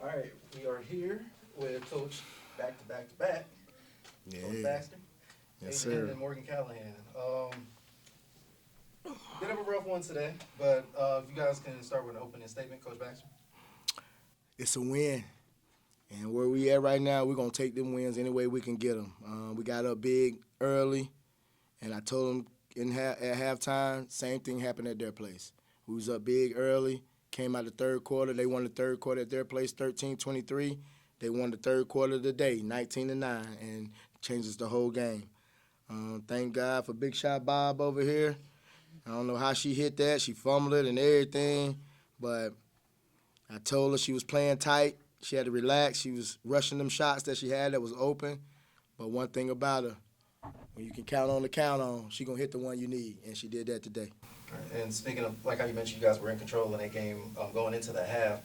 All right, we are here with Coach back-to-back-to-back. Yeah. Coach Baxter. Yes, Aysia sir. Hinton and Morgan Callahan. Bit of a rough one today, but if you guys can start with an opening statement, Coach Baxter. It's a win. And where we at right now, we're going to take them wins any way we can get them. We got up big early, and I told them at halftime, same thing happened at their place. We was up big early, came out the third quarter. They won the third quarter at their place, 13-23. They won the third quarter of the day, 19-9, and changes the whole game. Thank God for Big Shot Bob over here. I don't know how she hit that. She fumbled it and everything, but I told her she was playing tight. She had to relax. She was rushing them shots that she had that was open. But one thing about her, when you can count on, she going to hit the one you need, and she did that today. And speaking of, like how you mentioned, you guys were in control in that game going into the half.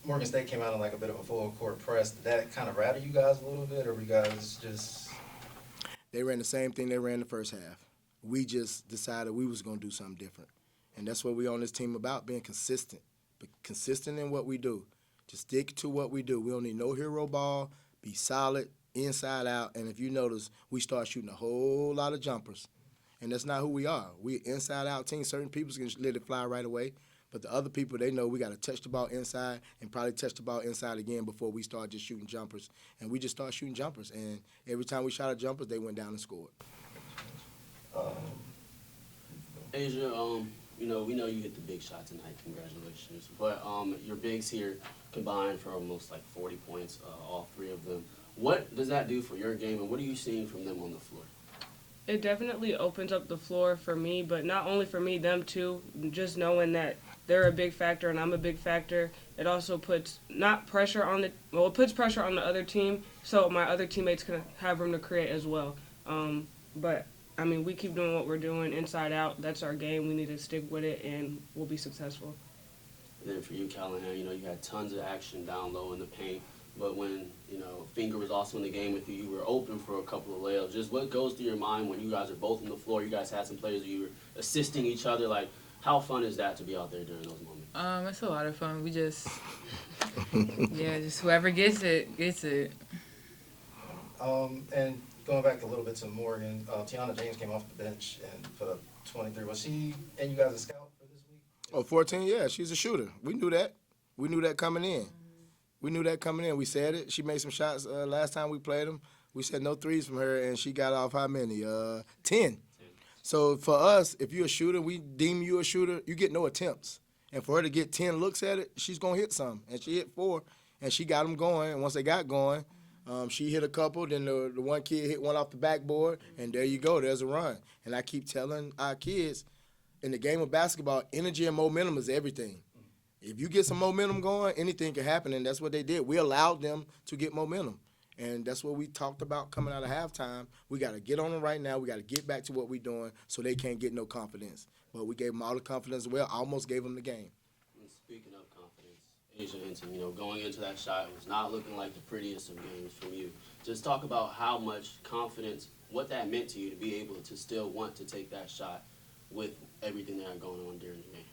Morgan State came out in like a bit of a full court press. Did that kind of rattle you guys a little bit, or were you guys just? They ran the same thing they ran the first half. We just decided we was going to do something different. And that's what we on this team about, being consistent. But consistent in what we do. Just stick to what we do. We don't need no hero ball. Be solid, inside out. And if you notice, we start shooting a whole lot of jumpers. And that's not who we are. We're inside out team. Certain people can let it fly right away. But the other people, they know we got to touch the ball inside and probably touch the ball inside again before we start just shooting jumpers. And we just start shooting jumpers. And every time we shot a jumpers, they went down and scored. Aysia, we know you hit the big shot tonight. Congratulations. But your bigs here combined for almost like 40 points, all three of them. What does that do for your game, and what are you seeing from them on the floor? It definitely opens up the floor for me, but not only for me, them too. Just knowing that they're a big factor and I'm a big factor, it also puts it puts pressure on the other team, so my other teammates can have room to create as well. But I mean, we keep doing what we're doing inside out. That's our game. We need to stick with it, and we'll be successful. And then for you, Callahan, you had tons of action down low in the paint. But when, Finger was also in the game with you, you were open for a couple of layups. Just what goes through your mind when you guys are both on the floor? You guys had some players that you were assisting each other. Like, how fun is that to be out there during those moments? It's a lot of fun. We just, just whoever gets it, gets it. And going back a little bit to Morgan, Tiana James came off the bench and put up 23. Was she and you guys a scout for this week? Oh, 14, yeah, she's a shooter. We knew that. We knew that coming in. We said it. She made some shots last time we played them. We said no threes from her, and she got off how many? 10. So for us, if you're a shooter, we deem you a shooter, you get no attempts. And for her to get 10 looks at it, she's going to hit some. And she hit 4, and she got them going. And once they got going, she hit a couple. Then the one kid hit one off the backboard, and there you go. There's a run. And I keep telling our kids, in the game of basketball, energy and momentum is everything. If you get some momentum going, anything can happen, and that's what they did. We allowed them to get momentum, and that's what we talked about coming out of halftime. We got to get on them right now. We got to get back to what we're doing so they can't get no confidence. But we gave them all the confidence. Well, almost gave them the game. And speaking of confidence, Aysia Hinton, going into that shot, it was not looking like the prettiest of games from you. Just talk about how much confidence, what that meant to you to be able to still want to take that shot with everything that had going on during the game.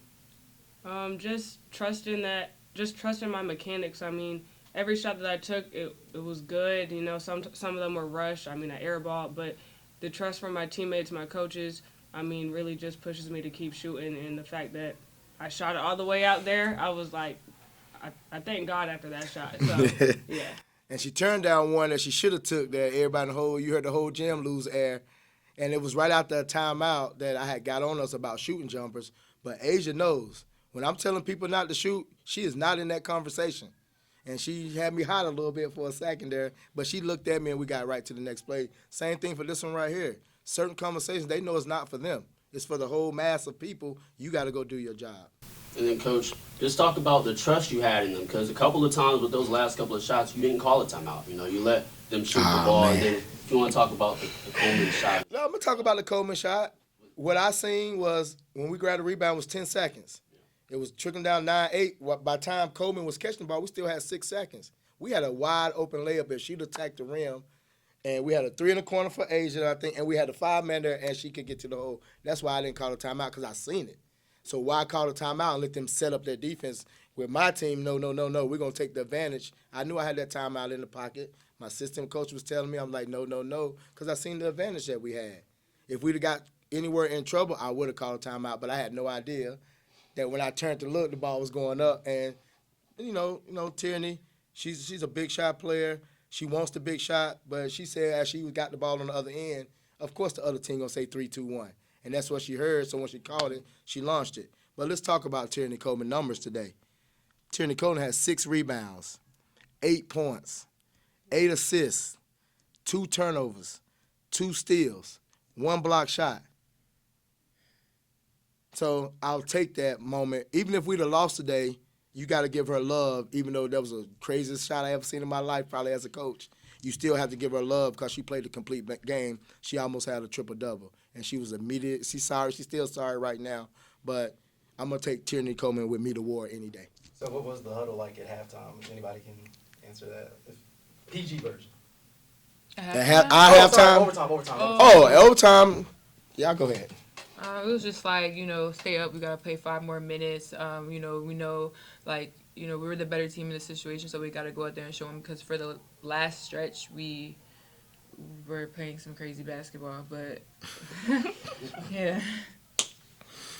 Just trusting my mechanics. I mean, every shot that I took, it was good. Some of them were rushed. I mean, I airballed, but the trust from my teammates, my coaches, really just pushes me to keep shooting. And the fact that I shot it all the way out there, I was like, I thank God after that shot. So, yeah. And she turned down one that she should have took that everybody in the you heard the whole gym lose air. And it was right after a timeout that I had got on us about shooting jumpers. But Aysia knows. When I'm telling people not to shoot, she is not in that conversation. And she had me hot a little bit for a second there, but she looked at me and we got right to the next play. Same thing for this one right here. Certain conversations, they know it's not for them. It's for the whole mass of people. You got to go do your job. And then, Coach, just talk about the trust you had in them, because a couple of times with those last couple of shots, you didn't call a timeout. You let them shoot the ball. Man. And then if you want to talk about the Coleman shot. No, I'm going to talk about the Coleman shot. What I seen was when we grabbed the rebound was 10 seconds. It was trickling down 9-8. By the time Coleman was catching the ball, we still had 6 seconds. We had a wide open layup if she'd attacked the rim. And we had a 3 in the corner for Aysia, I think, and we had a 5-man there, and she could get to the hole. That's why I didn't call a timeout, because I seen it. So why call a timeout and let them set up their defense With my team, no. We're going to take the advantage. I knew I had that timeout in the pocket. My assistant coach was telling me, I'm like, no, because I seen the advantage that we had. If we'd have got anywhere in trouble, I would have called a timeout, but I had no idea that when I turned to look, the ball was going up. And, Tierney, she's a big shot player. She wants the big shot, but she said as she got the ball on the other end, of course the other team going to say 3, 2, 1. And that's what she heard, so when she called it, she launched it. But let's talk about Tierney Coleman numbers today. Tierney Coleman has 6 rebounds, 8 points, 8 assists, 2 turnovers, 2 steals, 1 block shot. So I'll take that moment. Even if we'd have lost today, you got to give her love, even though that was the craziest shot I ever seen in my life, probably as a coach. You still have to give her love because she played the complete game. She almost had a triple-double. And she was immediate. She's sorry. She's still sorry right now. But I'm going to take Tierney Coleman with me to war any day. So what was the huddle like at halftime? If anybody can answer that. PG version. Halftime? Overtime. Overtime. Y'all go ahead. It was just like, stay up. We got to play 5 more minutes. We know, we were the better team in this situation, so we got to go out there and show them. Because for the last stretch, we were playing some crazy basketball. But, yeah.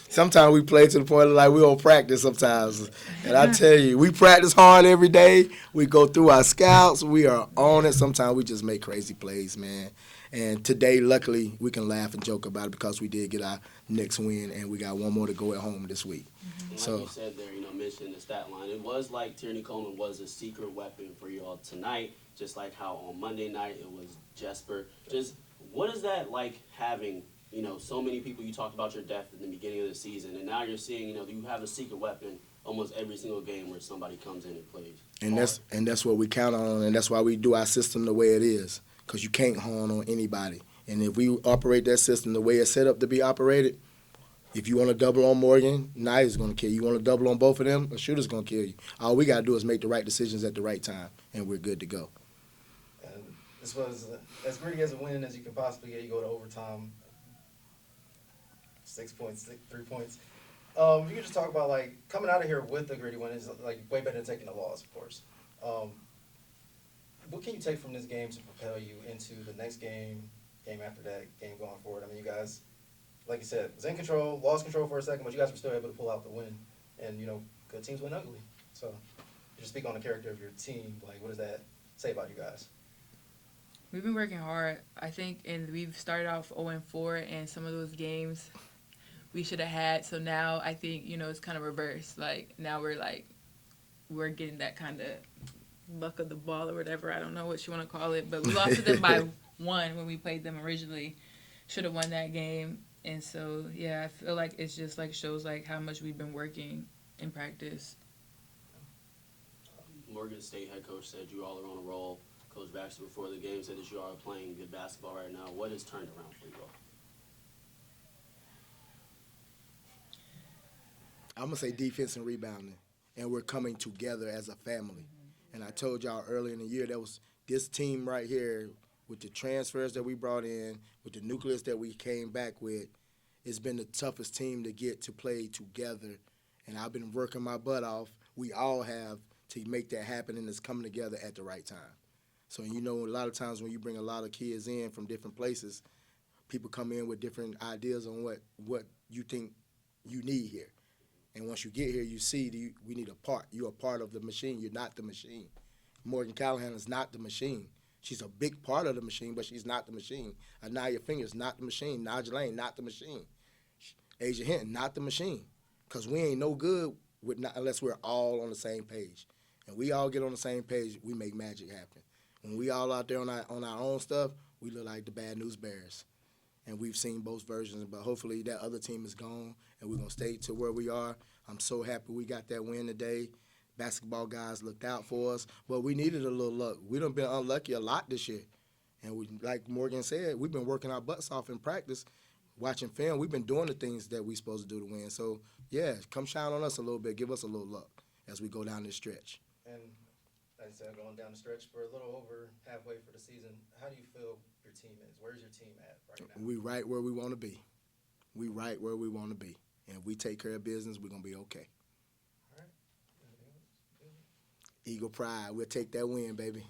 Sometimes we play to the point of like we don't practice sometimes. And I tell you, we practice hard every day. We go through our scouts. We are on it. Sometimes we just make crazy plays, man. And today, luckily, we can laugh and joke about it because we did get our next win, and we got one more to go at home this week. Like So you said there, mentioning the stat line, it was like Tierney Coleman was a secret weapon for you all tonight, just like how on Monday night it was Jesper. Just what is that like having, so many people, you talked about your depth in the beginning of the season, and now you're seeing, you have a secret weapon almost every single game where somebody comes in and plays. And that's what we count on, and that's why we do our system the way it is, because you can't hone on anybody. And if we operate that system the way it's set up to be operated, if you want to double on Morgan, Nia's going to kill you. You want to double on both of them, a shooter's going to kill you. All we got to do is make the right decisions at the right time, and we're good to go. And this was as gritty as a win as you can possibly get. You go to overtime, 6 points, 3 points. You can just talk about, like, coming out of here with the gritty win is, like, way better than taking the loss, of course. What can you take from this game to propel you into the next game after that, game going forward? I mean, you guys, like you said, was in control, lost control for a second, but you guys were still able to pull out the win. And, good teams win ugly. So, just speak on the character of your team. Like, what does that say about you guys? We've been working hard, I think, and we've started off 0-4, and some of those games we should have had. So now I think, it's kind of reversed. Like, now we're getting that kind of luck of the ball or whatever. I don't know what you want to call it. But we lost to them by 1 when we played them originally. Should have won that game. And so, yeah, I feel like it's just, shows, how much we've been working in practice. Morgan State head coach said you all are on a roll. Coach Baxter before the game said that you are playing good basketball right now. What has turned around for you all? I'm going to say defense and rebounding, and we're coming together as a family. And I told y'all earlier in the year, that was this team right here with the transfers that we brought in, with the nucleus that we came back with, it's been the toughest team to get to play together. And I've been working my butt off. We all have to make that happen, and it's coming together at the right time. So, a lot of times when you bring a lot of kids in from different places, people come in with different ideas on what you think you need here. And once you get here, you see we need a part. You're a part of the machine. You're not the machine. Morgan Callahan is not the machine. She's a big part of the machine, but she's not the machine. Anaya Fingers, not the machine. Naja Lane, not the machine. Aysia Hinton, not the machine. Because we ain't no good unless we're all on the same page. And we all get on the same page, we make magic happen. When we all out there on our own stuff, we look like the Bad News Bears. And we've seen both versions, but hopefully that other team is gone, and we're going to stay to where we are. I'm so happy we got that win today. Basketball guys looked out for us, but we needed a little luck. We done been unlucky a lot this year. And like Morgan said, we've been working our butts off in practice, watching film. We've been doing the things that we're supposed to do to win. So, yeah, come shine on us a little bit. Give us a little luck as we go down this stretch. And like I said, going down the stretch for a little over halfway for the season, how do you feel your team is? Where's your team at right now? We right where we want to be. We right where we want to be. And if we take care of business, we're going to be okay. All right. Eagle pride. We'll take that win, baby.